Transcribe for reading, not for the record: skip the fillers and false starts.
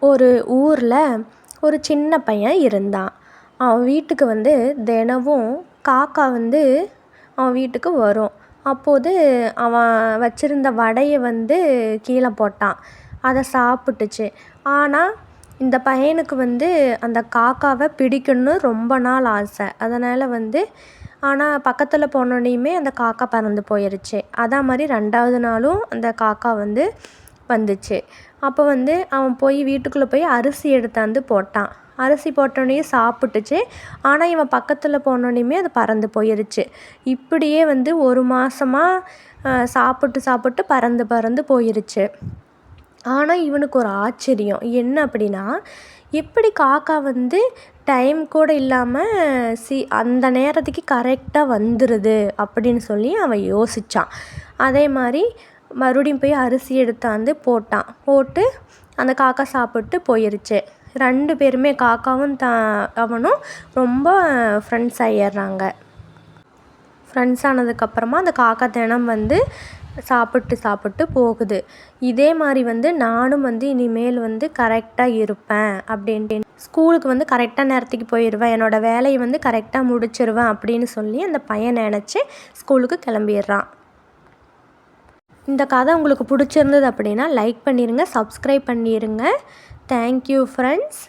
ஒரு ஊரில் ஒரு சின்ன பையன் இருந்தான். அவன் வீட்டுக்கு தினமும் காக்கா அவன் வீட்டுக்கு வரும். அப்போது அவன் வச்சிருந்த வடையை கீழே போட்டான். அதை சாப்பிட்டுச்சு. ஆனால் இந்த பையனுக்கு அந்த காக்காவை பிடிக்கணும்னு ரொம்ப நாள் ஆசை. அதனால் ஆனால் பக்கத்தில் போனோடனையுமே அந்த காக்கா பறந்து போயிடுச்சு. அதான் மாதிரி 2வது நாளும் அந்த காக்கா வந்துச்சு. அப்போ அவன் போய் வீட்டுக்குள்ளே போய் அரிசி எடுத்தாந்து போட்டான். அரிசி போட்டோடனே சாப்பிட்டுச்சு. ஆனால் இவன் பக்கத்தில் போனோடனையுமே அது பறந்து போயிடுச்சு. இப்படியே 1 மாதமா சாப்பிட்டு சாப்பிட்டு பறந்து பறந்து போயிடுச்சு. ஆனால் இவனுக்கு ஒரு ஆச்சரியம். என்ன அப்படின்னா, எப்படி காக்கா டைம் கூட இல்லாமல் அந்த நேரத்துக்கு கரெக்டாக வந்துடுது அப்படின்னு சொல்லி அவன் யோசித்தான். அதே மாதிரி மறுபடியும் போய் அரிசி எடுத்தாந்து போட்டு அந்த காக்கா சாப்பிட்டு போயிடுச்சு. 2 பேருமே காக்காவும் அவனும் ரொம்ப ஃப்ரெண்ட்ஸ் ஆகிடுறாங்க. ஃப்ரெண்ட்ஸ் ஆனதுக்கப்புறமா அந்த காக்கா தினம் சாப்பிட்டு சாப்பிட்டு போகுது. இதே மாதிரி நானும் இனிமேல் கரெக்டாக இருப்பேன் அப்படின்ட்டு, ஸ்கூலுக்கு கரெக்டாக நேரத்துக்கு போயிடுவேன், என்னோடய வேலையை கரெக்டாக முடிச்சிடுவேன் அப்படின்னு சொல்லி அந்த பையன் நினச்சி ஸ்கூலுக்கு கிளம்பிடுறான். இந்த கதை உங்களுக்கு பிடிச்சிருந்தது அப்படின்னா லைக் பண்ணிடுங்க, சப்ஸ்கிரைப் பண்ணிடுங்க. Thank you friends.